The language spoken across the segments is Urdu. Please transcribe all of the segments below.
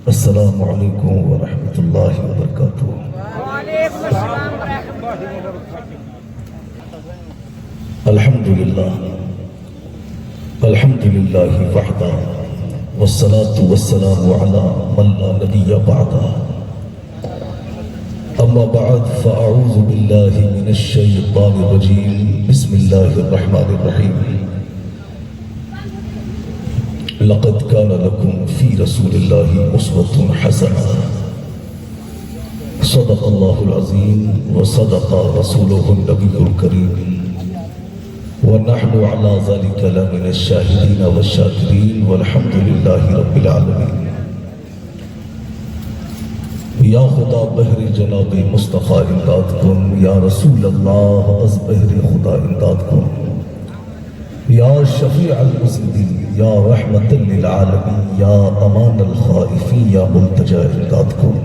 السلام علیکم ورحمۃ اللہ وبرکاتہ۔ وعلیکم السلام ورحمۃ اللہ وبرکاتہ۔ الحمدللہ الحمدللہ وحدہ والصلاة والسلام علی من لا نبی بعدہ، اما بعد فاعوذ باللہ من الشیطان الرجیم، بسم اللہ الرحمن الرحیم۔ لقد كان لكم في رسول الله أسوة حسنة، صدق الله العظيم وصدق رسوله النبي الكريم، ونحن على ذلك لمن الشاهدين والشاكرين، والحمد لله رب العالمين۔ یا خدا بہر جناب مصطفیٰ امداد کن، یا رسول اللہ از بہر خدا امداد کن، یا شفیع المذنبین، یا رحمت للعالمین، یا امان الخائفین، یا ملتجا امداد کن،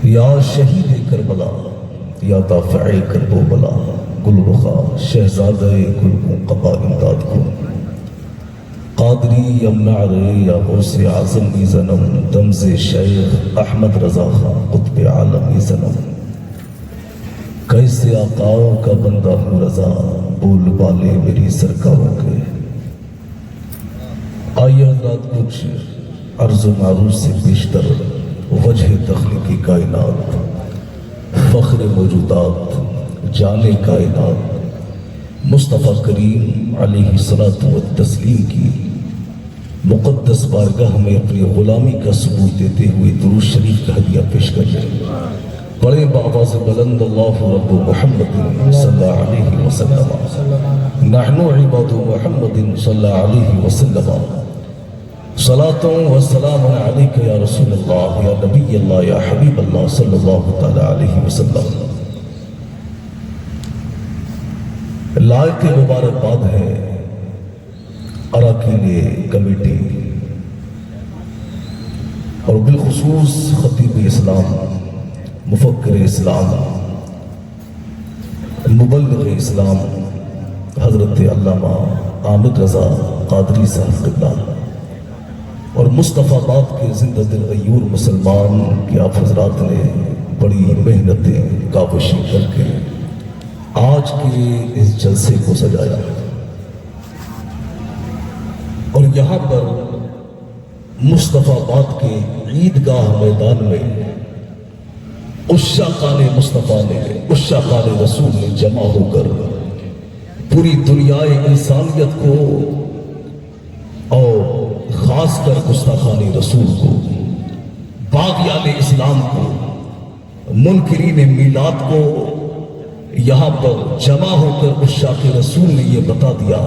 یا شہید کربلا، یا دافع کرب و بلا، گل رخا شہزادہ گل منقبہ امداد کن، قادری یمنع رے، یا غوث اعظم زنم، دمز شیخ احمد رضا خان قطب عالم زنم، کیسے آقاؤں کا بندہ ہوں رضا، بول بالے میری سرکاروں کے۔ آئیے حضرات کچھ عرض و معروض سے بیشتر وجہ تخلیقی کائنات، فخر موجودات، جان کائنات، مصطفیٰ کریم علیہ الصلاۃ والتسلیم کی مقدس بارگاہ میں اپنی غلامی کا ثبوت دیتے ہوئے درود شریف کا ہدیہ پیش کر لیں۔ بڑے بآواز بلند اللہ رب محمد صلی اللہ علیہ وسلم، نحن عباد محمد صلی اللہ علیہ وسلم، صلاة و سلام علیک یا رسول اللہ، یا نبی اللہ، یا حبیب اللہ صلی اللہ تعالی علیہ وسلم۔ لائق مبارکباد ہے اراکین کمیٹی اور بالخصوص خطیب اسلام، مفکر اسلام، مبلغ اسلام حضرت علامہ عامر رضا قادری صاحب قبلہ، اور مصطفیٰ آباد کے زندہ دل غیور مسلمان کہ آپ حضرات نے بڑی محنتیں کاوشیں کر کے آج کے اس جلسے کو سجایا، اور یہاں پر مصطفیٰ آباد کے عیدگاہ میدان میں عشاقان مصطفیٰ نے، عشاقان رسول نے جمع ہو کر پوری دنیائے انسانیت کو اور خاص کر گستاخان رسول کو، باغیان اسلام کو، منکرین میلاد کو یہاں پر جمع ہو کر عشاق رسول نے یہ بتا دیا،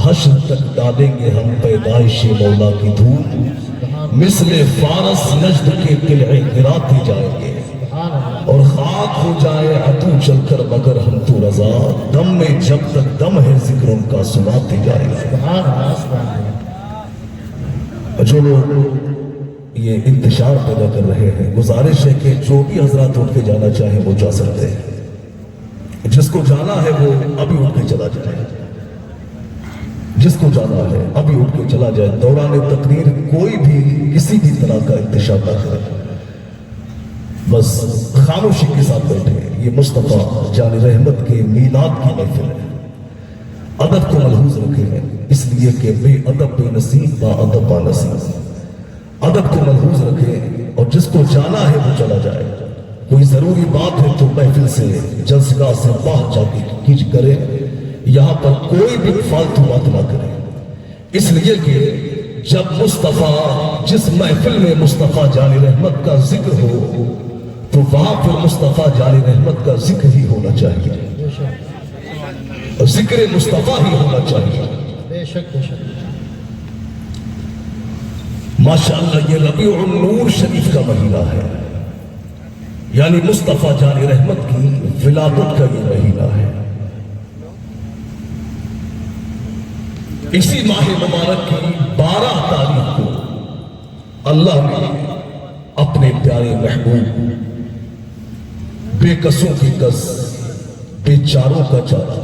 حشر تک ڈالیں گے ہم پیدائش مولا کی دھوم، مثل فارس نجد کے قلعے گراتے جائیں گے، اور خاک ہو جائے عدو چل کر مگر ہم تو رضا، دم میں جب تک دم ہے ذکر ان کا سناتے جائیں گے۔ جو لوگ یہ انتشار پیدا کر رہے ہیں، گزارش ہے کہ جو بھی حضرات اٹھ کے جانا چاہیں وہ جا سکتے ہیں، جس کو جانا ہے وہ ابھی اٹھ کے چلا جائے، جس کو جانا ہے ابھی اٹھ کے چلا جائے، دوران تقریر کوئی بھی کسی بھی طرح کا انتشار نہ کرے، بس خاموشی کے ساتھ بیٹھے۔ یہ مصطفیٰ جان رحمت کے میلاد کی محفل ہے، ادب کو ملحوظ رکھیں، اس لیے کہ بے ادب بے نصیب، با ادب با نصیب، ادب کو ملحوظ رکھیں، اور جس کو جانا ہے وہ چلا جائے، کوئی ضروری بات ہے تو محفل سے، جلسگاہ سے باہر جا کے کچھ کرے، یہاں پر کوئی بھی فالتو بات نہ کرے، اس لیے کہ جب مصطفیٰ، جس محفل میں مصطفیٰ جان رحمت کا ذکر ہو تو وہاں پر مصطفیٰ جان رحمت کا ذکر ہی ہونا چاہیے، ذکر مصطفیٰ ہی ہونا چاہیے۔ بے شک بے شک۔ ماشاءاللہ یہ ربیع النور شریف کا مہینہ ہے، یعنی مصطفیٰ جان رحمت کی ولادت کا یہ مہینہ ہے۔ اسی ماہ مبارک کی 12 تاریخ کو اللہ نے اپنے پیارے محبوب، بے کسوں کی کس، بے چاروں کا چارہ،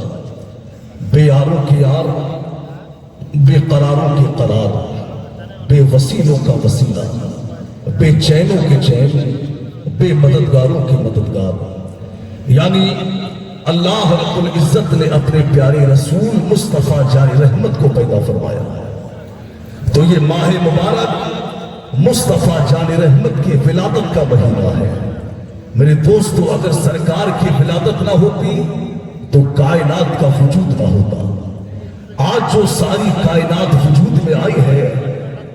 بے یاروں کی یار، بے قراروں کے قرار، بے وسیلوں کا وسیلہ، بے چینوں کے چین، بے مددگاروں کے مددگار، یعنی اللہ رب العزت نے اپنے پیارے رسول مصطفیٰ جان رحمت کو پیدا فرمایا ہے۔ تو یہ ماہ مبارک مصطفیٰ جان رحمت کی ولادت کا مہینہ ہے۔ میرے دوستو، اگر سرکار کی ولادت نہ ہوتی تو کائنات کا وجود نہ ہوتا۔ آج جو ساری کائنات وجود میں آئی ہے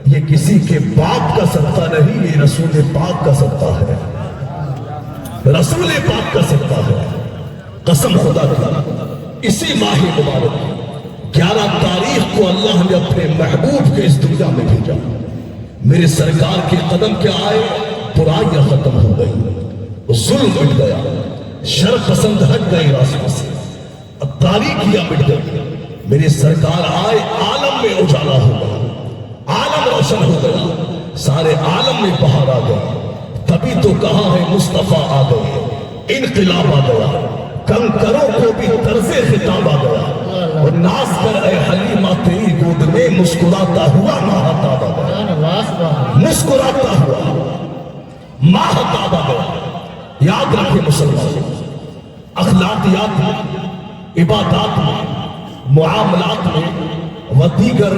یہ کسی کے باپ کا صدقہ نہیں، یہ رسول پاک کا صدقہ ہے، رسول پاک کا صدقہ ہے۔ قسم خدا کی، اسی ماہ مبارک 11 تاریخ کو اللہ نے اپنے محبوب کے اس دنیا میں بھیجا۔ میرے سرکار کے قدم کے آئے، برائیاں ختم ہو گئی، ظلم مٹ گیا، شر پسند ہٹ گئی راستوں سے، تاریکیاں مٹ گئی۔ میرے سرکار آئے، عالم میں اجالا ہو گیا، عالم روشن ہو گیا، سارے عالم میں بہار آ گئی۔ تبھی تو کہا ہے مصطفیٰ آ گئے، انقلاب آ گیا، کنکروں کو بھی طرز خطاب آ گیا، اور ناز کر اے حلیمہ تیری گود میں مسکراتا ہوا ماہتاب آ گیا، مسکراتا ہوا ماہتاب آ گیا۔ یاد رکھے مسلمان، اخلاقیات میں، عبادات میں، معاملات میں و دیگر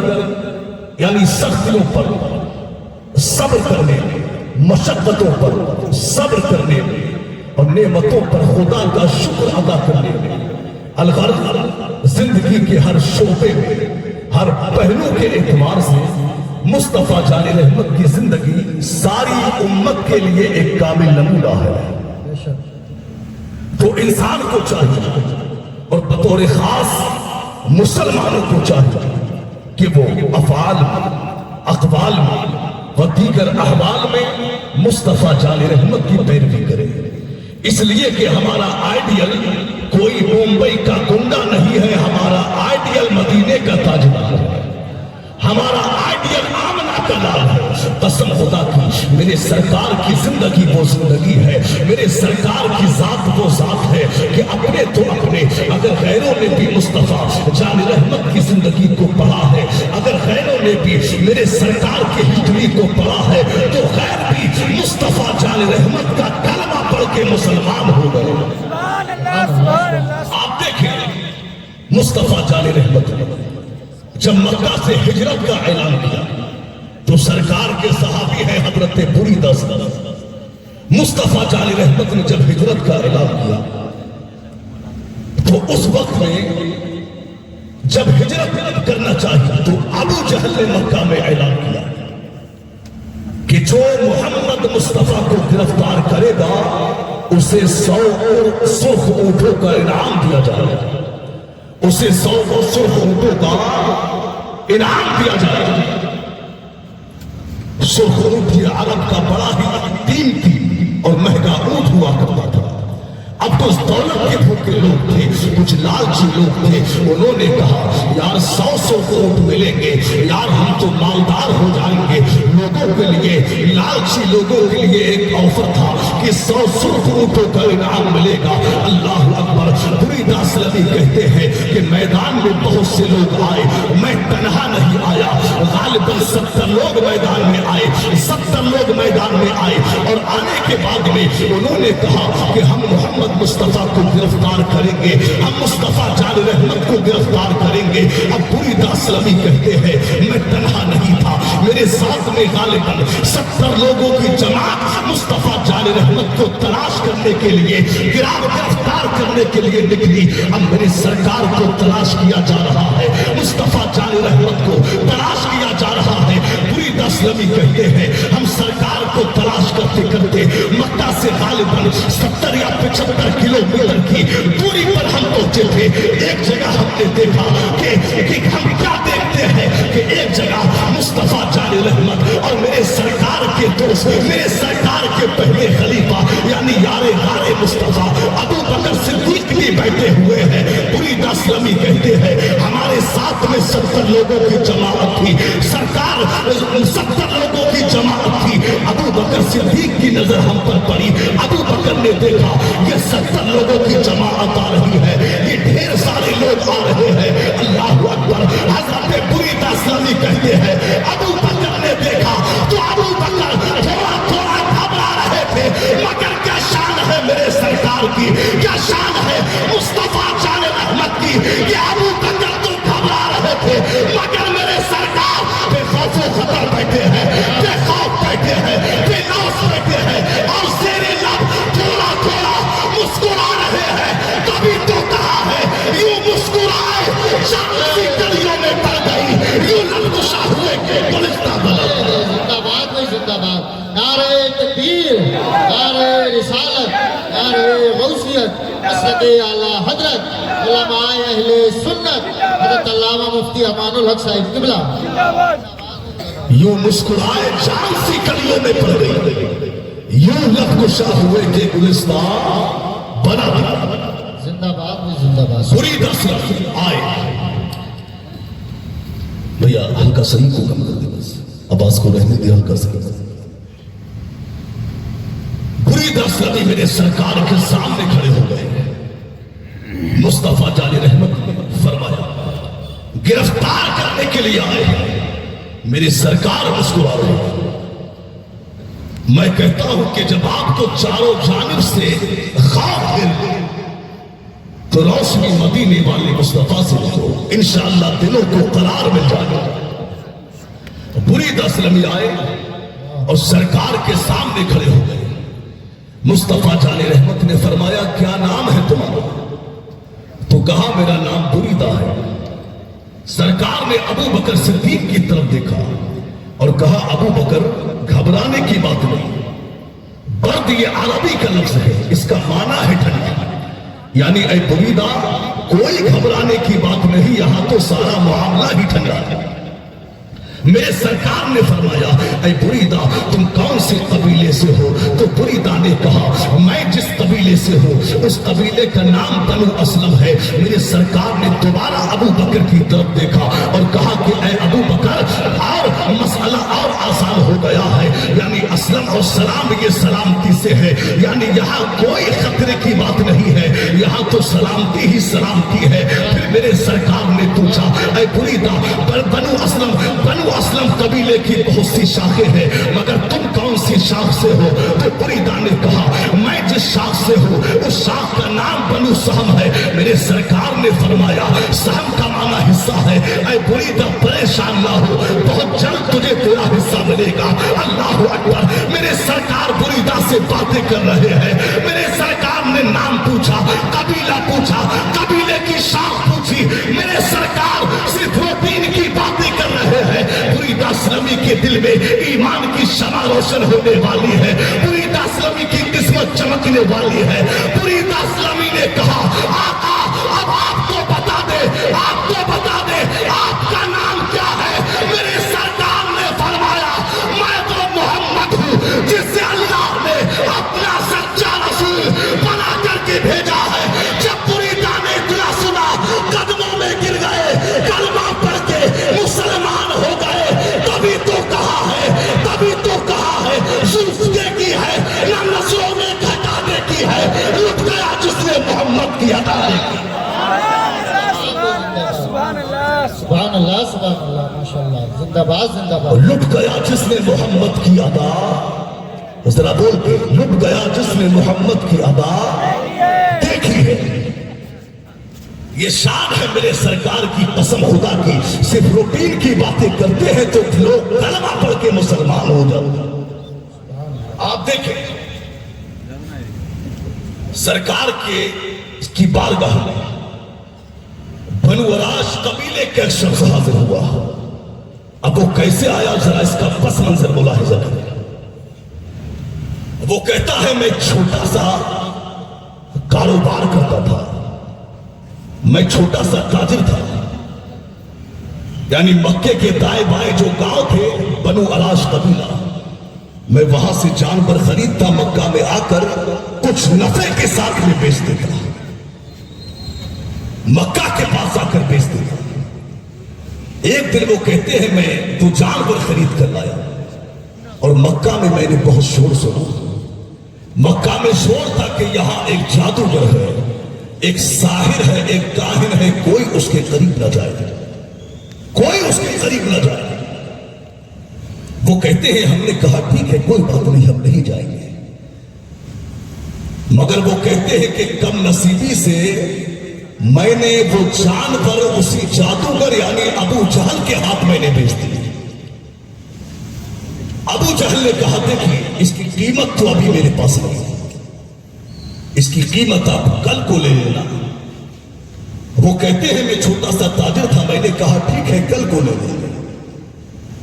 یعنی سختیوں پر صبر کرنے، مشقتوں پر صبر کرنے اور نعمتوں پر خدا کا شکر ادا کرنے میں، الغرض زندگی کے ہر شعبے میں، ہر پہلو کے اعتبار سے مصطفیٰ جان رحمت کی زندگی ساری امت کے لیے ایک کامل نمونہ ہے۔ تو انسان کو چاہیے اور بطور خاص مسلمانوں کو چاہیے کہ وہ افعال میں، اقوال میں و دیگر احوال میں مصطفیٰ جان رحمت کی پیروی کرے، اس لیے کہ ہمارا آئیڈیل کوئی ممبئی کا گنڈا نہیں ہے، ہمارا آئیڈیل مدینے کا تاجدار ہے، ہمارا آئیڈیل آمنہ کا لال ہے۔ قسم خدا کی، میرے سرکار کی زندگی وہ زندگی ہے، میرے سرکار کی ذات وہ ذات ہے کہ اپنے تو اپنے، اگر غیروں نے بھی مصطفیٰ جان رحمت کی زندگی کو پڑھا ہے، اگر غیروں نے بھی میرے سرکار کی ہسٹری کو پڑھا ہے، تو غیر بھی مصطفیٰ جان رحمت کا کلمہ پڑھ کے مسلمان ہو گئے۔ سبحان اللہ، سبحان اللہ۔ آپ دیکھیں مصطفیٰ جان رحمت نے جب مکہ سے ہجرت کا اعلان کیا تو سرکار کے صحابی ہے حضرت بریدہ صلی اللہ علیہ وسلم، مصطفیٰ جان رحمت نے جب ہجرت کا اعلان کیا تو اس وقت میں جب ہجرت کرنا چاہیے تو ابو جہل نے مکہ میں اعلان کیا کہ جو محمد مصطفیٰ کو گرفتار کرے گا اسے 100 سرخ اونٹوں کا انعام دیا جائے گا، اسے 100 سرخ اونٹوں کا انعام دیا جائے گا۔ سرخ اونٹ یہ عرب کا بڑا ہی قیمتی اور مہنگا اونٹ ہوا کرتا تھا۔ اب تو اس دولت کے بھوکے لوگ تھے، کچھ لالچی لوگ تھے، انہوں نے کہا یار 100 اونٹ ملیں گے، یار ہم تو مالدار ہو جائیں گے۔ لوگوں کے لیے، لالچی لوگوں کے لیے ایک آفر تھا کہ 100 سرخ اونٹوں کا انعام ملے گا۔ اللہ اکبر۔ بریدہ اسلمی کہتے ہیں کہ میدان میں بہت سے لوگ آئے، میں تنہا نہیں آیا، غالباً 70 لوگ میدان میں آئے، 70 لوگ میدان میں آئے، اور آنے کے بعد میں انہوں نے کہا کہ ہم محمد مصطفیٰ کو گرفتار کریں گے، ہم مصطفیٰ جان رحمت کو گرفتار کریں گے۔ اب بریدہ اسلمی کہتے ہیں میں تنہا نہیں تھا، میرے ساتھ میں غالباً 70 لوگوں کی جماعت مصطفیٰ جان رحمت کو تلاش کرنے کے لیے، گرفتار کرنے کے لیے نکلی۔ اب میرے سرکار کو تلاش کیا جا رہا ہے، مصطفیٰ جان رحمت کو تلاش کیا جا رہا ہے۔ بریدہ اسلمی کہتے ہیں ہم سرکار کو تلاش کرتے کرتے مکہ سے غالباً 70 یا 75 کلومیٹر کی دوری پر ہم پہنچے تھے۔ ایک جگہ ہم نے دیکھا کہ ہم کیا دیکھتے ہیں کہ ایک جگہ مصطفیٰ جان رحمت اور میرے سرکار کے دوست، میرے سرکار کے پہلے خلیفہ یعنی یار غار مصطفیٰ ابو بکر صدیق بھی بیٹھے ہوئے ہیں۔ بریدہ اسلمی کہتے ہیں ہمارے ساتھ میں 70 لوگوں کی جماعت تھی، سرکار 70 لوگوں کی جماعت تھی۔ ابو بکر صدیق کی نظر ہم پر پڑی، ابو بکر نے دیکھا یہ 70 لوگوں کی جماعت آ رہی ہے، یہ ڈھیر سارے لوگ آ رہے ہیں۔ اللہ اکبر۔ حضرت بریدہ اسلمی کہتے ہیں ابو بکر نے دیکھا باد نعرہ تکبیر نعرہ رسالت نعرہ غوثیت مسلک اعلیٰ حضرت علماء اہل سنت حضرت علامہ مفتی امان الحق صاحب قبلہ یوں مسکرائے جان سی کلیوں میں پڑ گئی یوں لب گشا ہوئے کہ گلستان بنا زندہ باد میں زندہ باد پوری دستر آئے بھیا ہلکا صحیح کو کم کر دے بس عباس کو رہنے دے ہلکا صحیح پوری دستر میرے سرکار کے سامنے کھڑے ہو گئے مصطفیٰ جان رحمت فرمایا گرفتار کرنے کے لیے آئے میرے سرکار مسکرا رہے ہیں میں کہتا ہوں کہ جب آپ کو چاروں جانب سے خواب گر تو روشنی مدینے والے مصطفیٰ سے لو انشاءاللہ دلوں کو قرار مل جائے گا بری دسلمی آئے اور سرکار کے سامنے کھڑے ہو گئے مصطفیٰ جان رحمت نے فرمایا کیا نام ہے تمہارا تو کہا میرا نام بریدہ ہے سرکار نے ابو بکر صدیق کی طرف دیکھا اور کہا ابو بکر گھبرانے کی بات نہیں برد یہ عربی کا لفظ ہے اس کا معنی ہے ٹھنڈا یعنی اے بریدہ کوئی گھبرانے کی بات نہیں یہاں تو سارا معاملہ ہی ٹھنڈا ہے میرے سرکار نے فرمایا اے بریدہ تم کون سے قبیلے سے ہو تو بریدہ نے کہا میں جس قبیلے سے ہوں اس قبیلے کا نام بنو اسلم ہے میرے سرکار نے دوبارہ ابو بکر کی طرف دیکھا اور کہا کہ اے ابو بکر اور مسئلہ اور آسان ہو گیا ہے یعنی اسلم اور سلام یہ سلامتی سے ہے یعنی یہاں کوئی خطرے کی بات نہیں ہے یہاں تو سلامتی ہی سلامتی ہے پھر میرے سرکار نے پوچھا اے بریدہ بنو اسلم قبیلے کی بہت سی شاخیں ہیں مگر تم کون سی شاخ سے ہو تو بریدہ نے کہا میں جس شاخ سے ہوں اس شاخ کا نام بنو سہم ہے میرے سرکار نے فرمایا سہم کا معنی حصہ ہے اے بریدہ پریشان نہ ہو بہت جلد تجھے تیرا حصہ ملے گا اللہ اکبر میرے سرکار بریدہ سے باتیں کر رہے ہیں میرے سرکار نے نام پوچھا قبیلہ پوچھا قبیلے کی شاخ پوچھی میرے سرکار صرف روٹین کی باتیں کر رہے ہیں بریدہ اسلامی کے دل میں ایمان کی شمع روشن ہونے والی ہے بریدہ اسلامی کی قسمت چمکنے والی ہے بریدہ اسلامی نے کہا آقا اب آپ کو بتا دے آپ کا نام کیا ہے میرے سرکار نے فرمایا میں تو محمد ہوں جس سے اللہ نے اپنا سچا رسول بنا کر کے بھیجا ہے جب بریدہ نے اتنا سنا قدموں میں گر گئے کلمہ پڑھ کے مسلمان ہو گئے تبھی تو کہا ہے زلفے کی ہے یا نسلوں میں گھٹانے کی ہے لٹ گیا جس نے محمد کی ادا کی سبحان اللہ سبحان اللہ سبحان اللہ ماشاءاللہ زندہ باد لٹ گیا جس نے محمد کی ادا ذرا بول کے لٹ گیا جس نے محمد کی ادا دیکھی ہے یہ شان ہے میرے سرکار کی قسم خدا کی صرف روٹین کی باتیں کرتے ہیں تو لوگ کلمہ پڑھ کے مسلمان ہو جاتے آپ دیکھیں سرکار کی بارگاہ میں بنو عراش قبیلے کے ایک شخص حاضر ہوا اب وہ کیسے آیا ذرا اس کا پس منظر ملاحظہ کریں وہ کہتا ہے میں چھوٹا سا کاروبار کرتا تھا میں چھوٹا سا تاجر تھا یعنی مکے کے دائیں بائیں جو گاؤں تھے بنو عراش قبیلہ میں وہاں سے جانور خریدتا مکہ میں آ کر کچھ نفع کے ساتھ میں بیچ دیتا مکہ کے پاس آ کر بیچ دیتا ایک دن وہ کہتے ہیں میں تو جانور خرید کر لایا اور مکہ میں نے بہت شور سنا مکہ میں شور تھا کہ یہاں ایک جادوگر ہے ایک ساحر ہے ایک کاہن ہے کوئی اس کے قریب نہ جائے وہ کہتے ہیں ہم نے کہا ٹھیک ہے کوئی بات نہیں ہم نہیں جائیں گے مگر وہ کہتے ہیں کہ کم نصیبی سے میں نے وہ جانور اسی جادوگر یعنی ابو جہل کے ہاتھ میں نے بیچ دی ابو جہل نے کہا دیکھیں اس کی قیمت تو ابھی میرے پاس نہیں اس کی قیمت آپ کل کو لے لینا وہ کہتے ہیں میں چھوٹا سا تاجر تھا میں نے کہا ٹھیک ہے کل کو لے لینا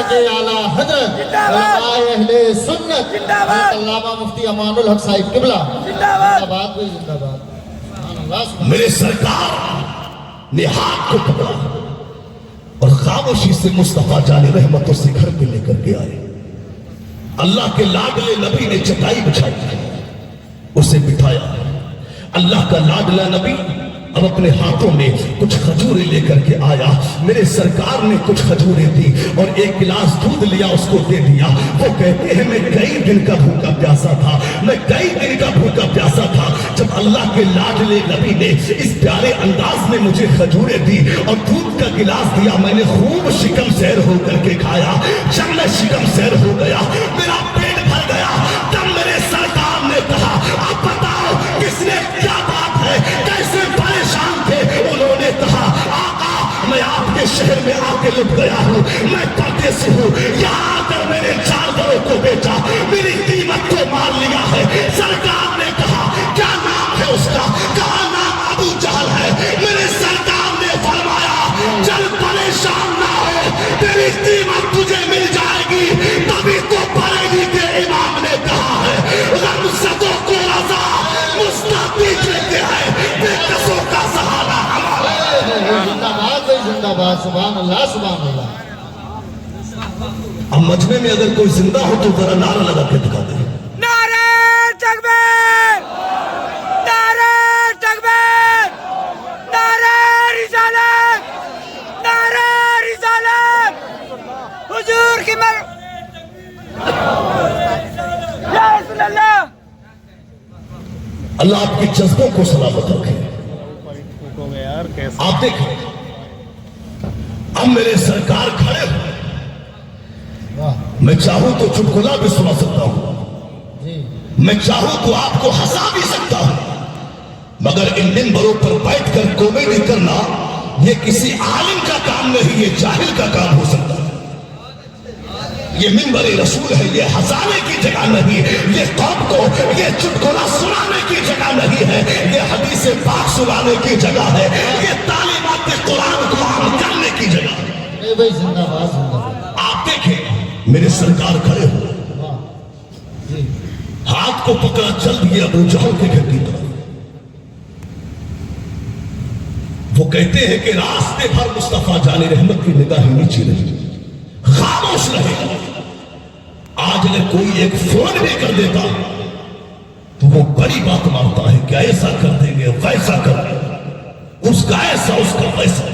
مسلک اعلی حضرت علماء اہل سنت حضرت علامہ مفتی امان الحق صاحب قبلہ زندہ باد بھائی زندہ باد سبحان اللہ سبحان میرے سرکار نے ہاتھ کو پکڑا اور خاموشی سے مصطفیٰ جان رحمت اسے گھر پہ لے کر کے آئے. اللہ کے لاڈلے نبی نے چٹائی بچھائی, اسے بٹھایا. اللہ کا لاڈلا نبی اب اپنے ہاتھوں میں کچھ کھجوریں لے کر کے آیا. میرے سرکار نے کچھ کھجوریں دی اور ایک گلاس دودھ لیا, اس کو دے دیا. وہ کہتے ہیں میں کئی دن کا بھوکا پیاسا تھا, میں کئی دن کا بھوکا پیاسا تھا. جب اللہ کے لاڈلے نبی نے اس پیارے انداز میں مجھے کھجوریں دی اور دودھ کا گلاس دیا, میں نے خوب شکم سیر ہو کر کے کھایا. جب میں شکم سیر ہو گیا, میرا پیٹ بھر گیا, تب میرے سرکار نے کہا اب بتاؤ کس نے کیا بات ہے, کیسے پریشان تھے. انہوں نے کہا آقا میں آپ کے شہر میں آ کے لٹ گیا ہوں, میں پردیسی ہوں, یہاں آ کر میں نے جانوروں کو بیچا, میری قیمت کو مار لیا ہے. سرکار نے کہا کیا نام ہے اس کا, کہا نام ابو جہل ہے. میرے سرکار نے فرمایا چل پریشان نہ ہو, تیری قیمت تجھے مل جائے گی, تبھی تو پڑے گی. کہ امام نے کہا ہے غمزدوں کو رضا مستقبل لیتے ہیں, بے کسوں کا سہارا ہمارا. زندہ باد بھائی زندہ باد سبحان اللہ سبحان اللہ. اب مجمع میں اگر کوئی زندہ ہو تو ذرا نعرہ لگا کے دکھا دیں. نعرہ تکبیر, نعرہ تکبیر, نعرہ رسالت, نعرہ رسالت, حضور کی یا رسول اللہ. اللہ آپ کے جذبوں کو سلامت رکھے. آپ دیکھیں اب میرے سرکار کھڑے ہوئے, میں چاہوں تو چٹکلا بھی سنا سکتا ہوں, میں چاہوں تو آپ کو ہنسا بھی سکتا ہوں, مگر ان منبروں پر بیٹھ کر کامیڈی کرنا یہ کسی عالم کا کام نہیں, یہ جاہل کا کام ہو سکتا ہے. یہ منبر رسول ہے, یہ ہنسانے کی جگہ نہیں, یہ قوم کو یہ چٹکلا سنانے کی جگہ نہیں ہے, یہ حدیث پاک سنانے کی جگہ ہے, یہ تعلیمات قرآن کو عام کرنے کی جگہ ہے. اے بھائی زندہ باد زندہ باد. آپ دیکھیں میرے سرکار کھڑے ہوئے, ہاتھ کو پکڑا چل دیے ابو جہل کے گھر کی طرف. وہ کہتے ہیں کہ راستے بھر مصطفیٰ جان رحمت کی نگاہیں نیچی رہی, خاموش رہے. آج اگر کوئی ایک فون بھی کر دیتا تو وہ بڑی بات مانتا ہے کہ ایسا کر دیں گے, ویسا کر دیں گے, اس کا ایسا اس کا ویسا.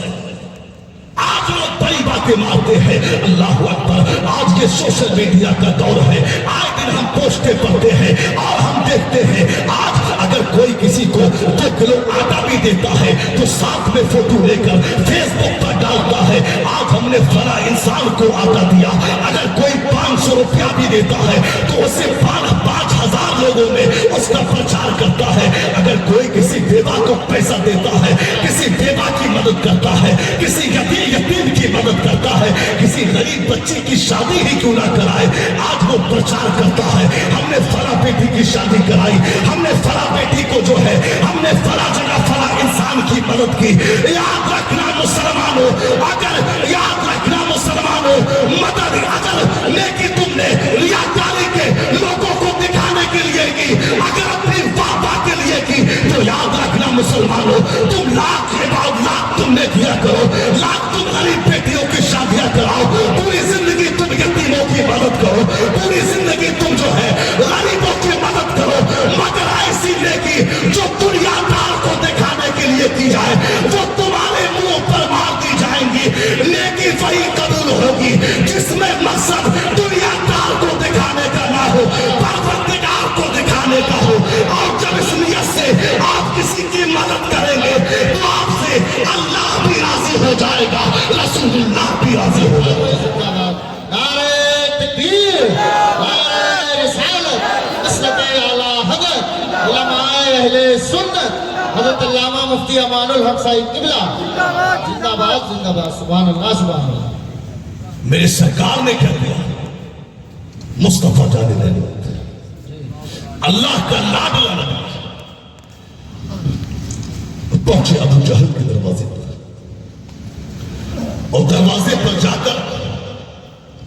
آج لوگ بڑی باتیں مانتے ہیں. اللہ اکبر, آج یہ سوشل میڈیا کا دور ہے, آج دن ہم پوسٹیں پڑھتے ہیں اور ہم دیکھتے ہیں. آج اگر کوئی کسی کو 2 کلو آٹا بھی دیتا ہے تو ساتھ میں فوٹو لے کر فیس بک پر ڈالتا ہے, آج ہم نے فلاں انسان کو آٹا دیا. اگر کوئی 500 روپیہ بھی دیتا ہے تو اسے 5,000 لوگوں میں اس کا پرچار کرتا ہے. اگر کوئی کسی بیوہ کو پیسہ دیتا ہے, کسی بیوہ کی مدد کرتا ہے, کسی یتیم کی مدد کرتا ہے, کسی غریب بچی کی شادی ہی کیوں نہ کرائے, آج وہ پرچار کرتا ہے ہم نے فلاں بیٹی کی شادی کرائی, ہم نے فلاں بیٹی کو جو ہے ہم نے فلاں جگہ فلاں انسان کی مدد کی. یاد رکھنا مسلمانوں, اگر یاد رکھنا مسلمانوں, مدد اگر نیکی تم نے ریاکاری کے لوگوں کو دکھانے کے لیے کی, اگر اپنی واہ کے لیے کی, تو یاد رکھنا مسلمانوں تم لاکھ عبادت لاکھ تم نے کیا کرو, لاکھ تم غریب بیٹیوں کی شادیاں کراؤ, پوری زندگی تم یتیموں کی مدد کرو, پوری زندگی تم جو ہے غریبوں کی مدد کرو, مگر ایسی نیکی جو دنیا دار کو دکھانے کے لیے کی جائے وہ تمہارے منہ پر مار دی جائیں گی. نیکی وہی قبول ہوگی جس میں مقصد دنیا دار کو دکھانے کا نہ ہو, پروردگار کو دکھانے کا ہو. اور جب اس نیت سے آپ کسی کی مدد کریں گے تو آپ سے اللہ بھی راضی ہو جائے گا, رسول اللہ بھی راضی ہو جائے گا. نعرہ تکبیر, نعرہ رسالت, مسلک اعلی حضرت علماء اہل سنت حضرت علامہ مفتی امان الحق صاحب قبلہ زندہ باد زندہ باد سبحان اللہ سبحان اللہ. میرے سرکار نے کہہ دیا مصطفیٰ جان رحمت اللہ کا لاڈلا نبی پہنچے ابو جہل کے دروازے پر, اور دروازے پر جا کر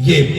یہ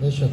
بے شک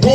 2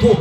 2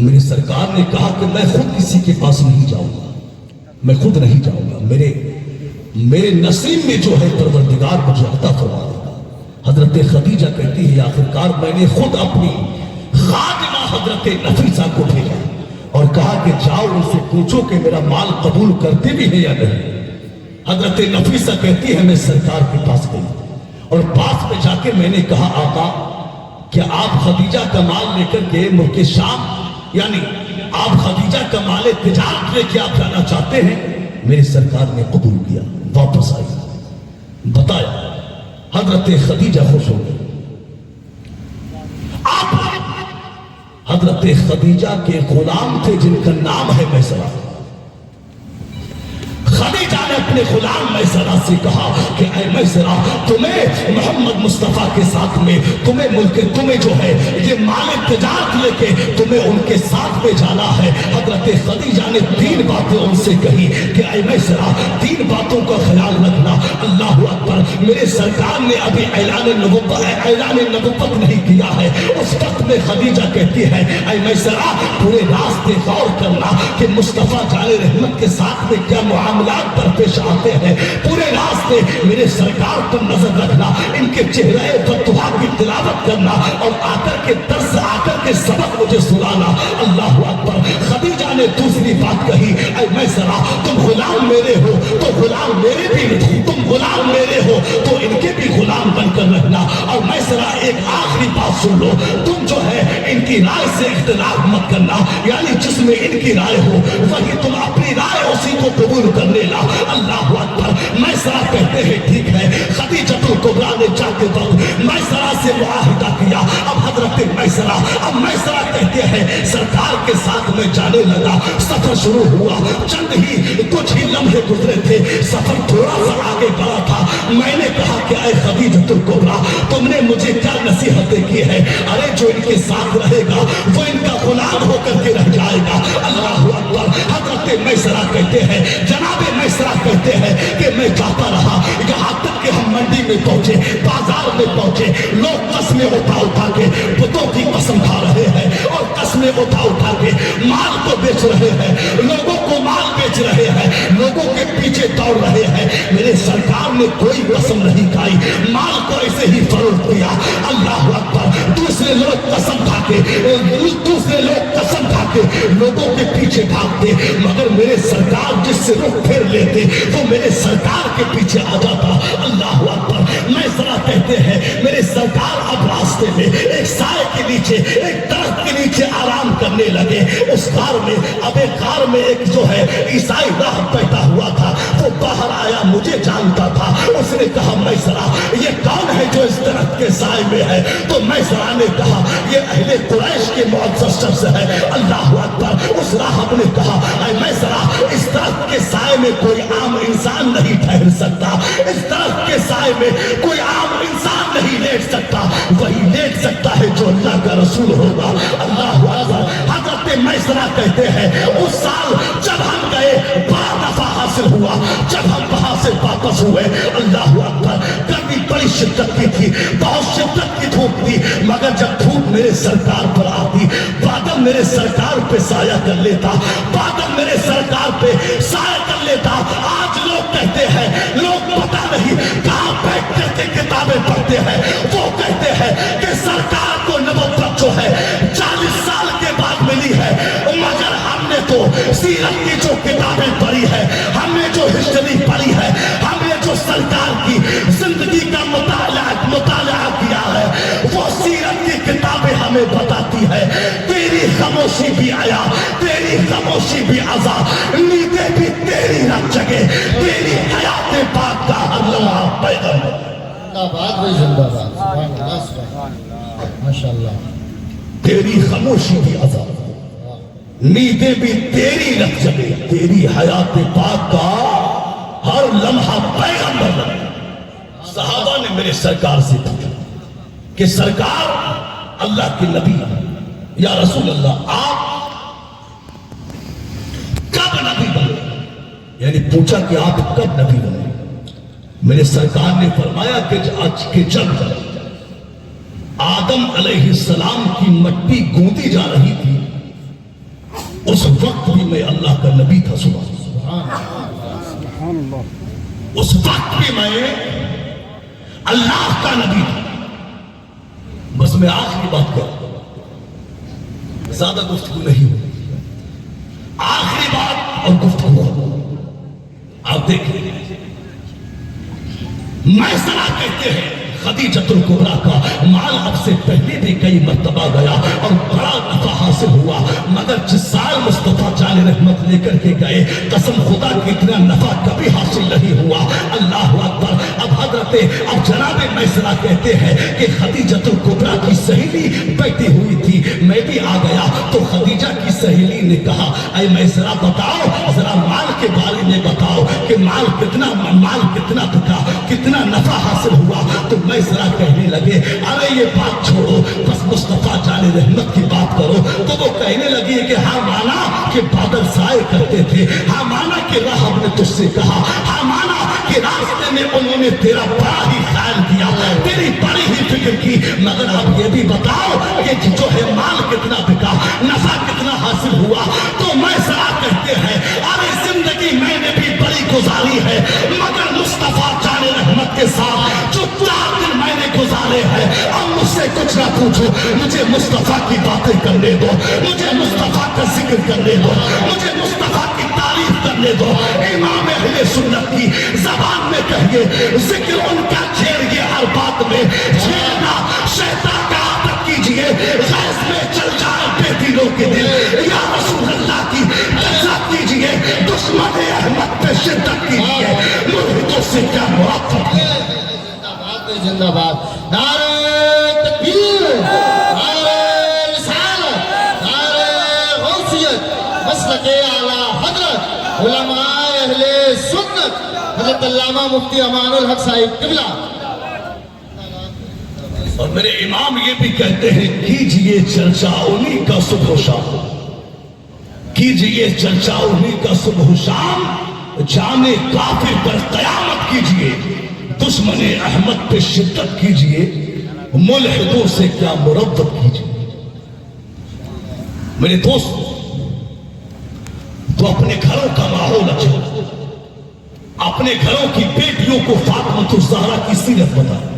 میری سرکار نے کہا کہ میں خود کسی کے پاس نہیں جاؤں گا, میں خود نہیں جاؤں گا, میرے نصیب میں جو ہے پروردگار مجھے عطا فرما دے گا. حضرت خدیجہ کہتی ہے آخرکار میں نے خود اپنی خادمہ حضرت نفیسہ کو بھیجا اور کہا کہ جاؤ ان سے پوچھو کہ میرا مال قبول کرتے بھی ہیں یا نہیں. حضرت نفیسہ کہتی ہے میں سرکار کے پاس گئی اور پاس میں جا کے میں نے کہا آقا کہ آپ خدیجہ کا مال لے کر کے ملک شام یعنی آپ خدیجہ کا مال تجارت لے کے آپ جانا چاہتے ہیں. میری سرکار نے قبول کیا, واپس آئی, بتایا. حضرت خدیجہ خوش ہو گئی. آپ حضرت خدیجہ کے غلام تھے جن کا نام ہے میسرہ. خدیجہ نے اپنے غلام میسرہ سے کہا کہ اے میسرہ تمہیں محمد مصطفیٰ کے ساتھ میں تمہیں جو ہے یہ مال تجارت لے کے تمہیں ان کے ساتھ میں جانا ہے. حضرت خدیجہ نے 3 باتیں ان سے کہی کہ اے میسرہ 3 باتوں کا خیال رکھنا. اللہ اکبر, میرے سرکار نے ابھی اعلان نبوت نہیں کیا ہے. اس وقت میں خدیجہ کہتی ہے اے میسرہ پورے راستے غور کرنا کہ مصطفیٰ جان رحمت کے ساتھ میں کیا معاملات پر پیش آتے ہیں. پورے راستے میرے سرکار پر نظر رکھنا, ان کے چہرے پر دعا کی تلاوت کرنا اور آ کر کے درس آ کر کے سبق مجھے سنانا. اللہ اکبر. خدیجہ نے دوسری بات کہی اے میسرہ تم غلام میرے ہو تو غلام میرے بھی, تم غلام میرے ہو تو ان کے بھی غلام بن کر رہنا. اور میسرہ ایک آخری بات سن لو, تم جو ہے ان کی رائے سے اختلاف مت کرنا, یعنی جس میں ان کی رائے ہو وہی تم اپنی رائے اسی کو قبول کرنے لا. اللہ اکبر. میسرہ کہتے ہیں ٹھیک ہے. خدیجہ الکبریٰ نے جاتے وقت میسرہ سے معاہدہ کیا. اب حضرت میسرہ کہتے ہیں سرکار کے ساتھ میں جانے لگا. سفر شروع ہوا, کچھ ہی لمحے گزرے تھے, سفر تھوڑا سا آگے بڑھا تھا. میں نے کہا کہ اے خدیجہ الکبریٰ تم نے مجھے کیا نصیحتیں کی ہے؟ ارے جو ان کے ساتھ رہے گا وہ ان کا غلام ہو کر کے رہ جائے گا. اللہ اکبر. حضرت میسرہ کہتے ہیں جناب میسرہ کہتے ہیں کہ میں جاتا رہا یہاں تک کہ ہم منڈی میں پہنچے, بازار میں پہنچے. لوگ قسمیں اٹھا کے بتوں کی قسم کھا رہے ہیں اور قسمیں اٹھا کے مال کو بیچ رہے ہیں, لوگوں کو مال بیچ رہے ہیں, لوگوں کے پیچھے دوڑ رہے ہیں. میرے سرکار نے کوئی قسم نہیں کھائی, مال کو ایسے ہی فروخت کیا. اللہ اکبر. دوسرے لوگ قسم کھا کے لوگوں کے پیچھے بھاگتے, مگر میرے سرکار جس سے رخ پھیر لیتے وہ میرے سرکار کے پیچھے آ جاتا. اللہ اکبر. میسرہ کہتے ہیں میرے سرکار اب راستے میں ایک سائے کے نیچے, ایک درخت کے نیچے آرام کرنے لگے. اس غار میں ایک جو ہے عیسائی راہ بیٹھا ہوا تھا, وہ باہر آیا, مجھے جانتا تھا. اس نے کہا میسرہ یہ کون ہے جو اس درخت کے سائے میں ہے؟ تو میسرہ نے کہا یہ اہل قریش کے معزز شخص ہے. اللہ اکبر. اس راہب نے کہا اے میسرہ اس درخت کے سائے میں کوئی عام انسان نہیں ٹھہر سکتا, اس درخت کے سائے میں کوئی عام انسان نہیں لیٹ سکتا, وہی لیٹ سکتا ہے جو اللہ کا رسول ہوگا. اللہ اکبر. حضرت میسرہ کہتے ہیں اس سال جب ہم گئے بڑا نفع حاصل ہوا. جب ہم وہاں سے واپس ہوئے اللہ اکبر گرمی بڑی شدت کی تھی, بہت شدت کی دھوپ تھی, مگر جب دھوپ میرے سرکار پر آتی بادل میرے سرکار پہ سایہ کر لیتا, بادل میرے سرکار پہ سایہ کر لیتا. آج لوگ کہتے ہیں, لوگ پتہ نہیں کہاں بیٹھ کر کے کتابیں پڑھتے ہیں, وہ کہتے ہیں کہ سرکار کو نبوت جو ہے 40 سال کے بعد ملی ہے, مگر ہم نے تو سیرت کی جو کتابیں پڑھی ہے, ہم نے جو ہسٹری پڑھی ہے, ہم نے جو سرکار کی زندگی کا مطالعہ کیا ہے, وہ سیرت کی کتابیں ہمیں بتاتی ہے تیری خاموشی بھی آیا, تیری خاموشی بھی عزا, نیندیں بھی تیری رکھ جگہ, تیری حیات پاک کا ہر لمحہ پیغام. زندہ باد. ماشاءاللہ. تیری خاموشی بھی عزا, نیندیں بھی تیری رکھ جگہ, تیری حیات پاک کا ہر لمحہ پیغمبر. صحابہ نے میرے سرکار سے پوچھا کہ سرکار اللہ کے نبی یا رسول اللہ آپ کب نبی بنے, یعنی پوچھا کہ آپ کب نبی بنے. میرے سرکار نے فرمایا کہ جب آدم علیہ السلام کی مٹی گوندی جا رہی تھی اس وقت بھی میں اللہ کا نبی تھا. اس وقت بھی میں اللہ کا نبی تھا. بس میں آخری بات کروں, زیادہ گفتگو نہیں ہو, آخری بات اور گفتگو. آپ دیکھیں, میسرہ کہتے ہیں خدیجۃ الکبریٰ کا مال اب سے پہلے بھی کئی مرتبہ گیا اور بڑا نفع حاصل ہوا, مگر جس سال مصطفیٰ جان رحمت لے کر کے گئے, قسم خدا کہ اتنا نفع کبھی حاصل نہیں ہوا. اللہ اکبر. اب جناب میسرہ کہتے ہیں کہ خدیجۃ الکبریٰ کی سہیلی بیٹھی ہوئی تھی, میں بھی آ گیا تو خدیجہ کی سہیلی نے کہا, اے میسرہ بتاؤ ذرا مال کے بارے میں بتاؤ کہ مال کتنا بکا, کتنا نفع حاصل ہوا. تو میسرہ کہنے لگے, ارے یہ بات چھوڑو, بس مصطفیٰ جان رحمت کی بات کرو. تو وہ کہنے لگی کہ ہاں مانا کہ بادل سائے کرتے تھے, ہاں مانا کہ راہب نے تجھ سے کہا, ہاں مانا کہ راستے میں انہوں نے تیرا بڑا ہی خیال کیا, تیری بڑی ہی فکر کی, مگر اب یہ بھی بتاؤ کہ جو ہے مال کتنا بکا, نفع کتنا حاصل ہوا. تو میسرہ کہتے ہیں, ارے زندگی میں نے بھی بڑی گزاری ہے, مگر مصطفیٰ جان رحمت کے ساتھ جو 4 دن میں نے گزارے ہیں, اب مجھ سے کچھ نہ پوچھو, مجھے مصطفیٰ کی باتیں کرنے دو, مجھے مصطفیٰ کا ذکر کرنے دو, مجھے مصطفیٰ کی تعریف کرنے دو. امام اہل سنت کی زبان میں کہیے, ذکر ان کا چھیڑیے ہر بات میں, چھیڑنا شیطان کا عادت کیجئے, غیظ میں چل جائے بے دلوں کے دل. یا رسول اللہ کی عزت کیجئے, دشمن احمد پہ شدت کیجئے, مرہدوں سے کیا مرافت ہے. زندہ باد. نعرہ تکبیر, نعرہ رسالت, نعرہ غوثیت, مسلک اعلیٰ حضرت علماء اہل سنت حضرت علامہ مفتی امان الحق صاحب قبلہ. اور میرے امام یہ بھی کہتے ہیں, کیجئے چرچا انہی کا صبح و شام, کیجئے چرچا انہی کا صبح و شام, جانے کافر پر قیامت کیجئے, دشمن احمد پہ شدت کیجئے, ملحدوں سے کیا مربت کیجئے. میرے دوست, تو اپنے گھروں کا ماحول اچھا, اپنے گھروں کی بیٹیوں کو فاطمہ الزہرا کی سیرت بتائیں,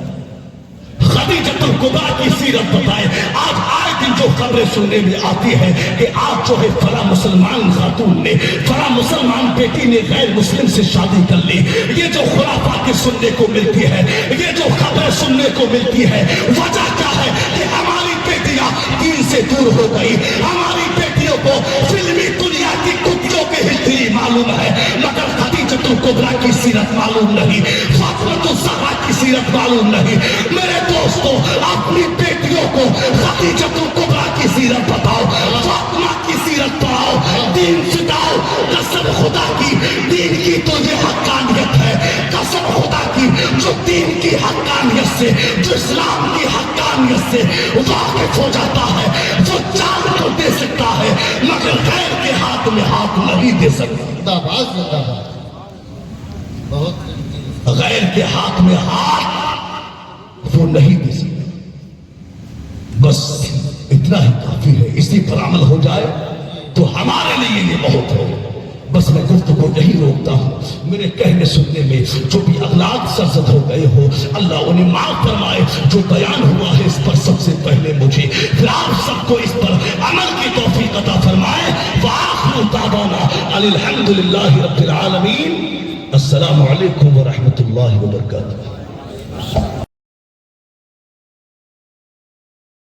خدیجۃ الکبریٰ کی سیرت بتائیں. آج آئے دن جو خبریں سننے میں آتی ہے کہ آج جو ہے فلاں مسلمان خاتون نے, فلاں مسلمان بیٹی نے غیر مسلم سے شادی کر لی, یہ جو خرافات سننے کو ملتی ہے, یہ جو خبریں سننے کو ملتی ہے, وجہ کیا ہے کہ ہماری بیٹیاں دین سے دور ہو گئی. ہماری بیٹیوں کو فلمی دنیا کی کتوں کی ہسٹری معلوم ہے, مگر خدیجۃ الکبریٰ کی سیرت معلوم نہیں, فاطمہ الزہرا کی سیرت معلوم نہیں. میرے دوستوں, اپنی بیٹیوں کو خدیجۃ الکبریٰ کی سیرت بتاؤ, فاطمہ کی سیرت پڑھاؤ, دین سکھاؤ. قسم خدا کی, دین کی تو یہ حقانیت ہے, قسم خدا کی, جو دین کی حقانیت سے, جو اسلام کی حقانیت سے واقف ہو جاتا ہے, وہ جان تو دے سکتا ہے, مگر غیر کے ہاتھ میں ہاتھ نہیں دے سکتا. زندہ باد, زندہ باد. بہت غیر کے ہاتھ میں ہاتھ وہ نہیں دے سکتا. بس اتنا ہی کافی ہے, اسی پر عمل ہو جائے تو ہمارے لیے یہ بہت ہے. بس میں گفتگو نہیں روکتا ہوں, میرے کہنے سننے میں جو بھی اخلاق سرزد ہو گئے ہو, اللہ انہیں معاف فرمائے. جو بیان ہوا ہے اس پر سب سے پہلے مجھے, پھر آپ سب کو اس پر عمل کی توفیق عطا فرمائے. وآخر دعوانا ان الحمد للہ رب العالمین. السلام علیکم ورحمۃ اللہ وبرکاتہ.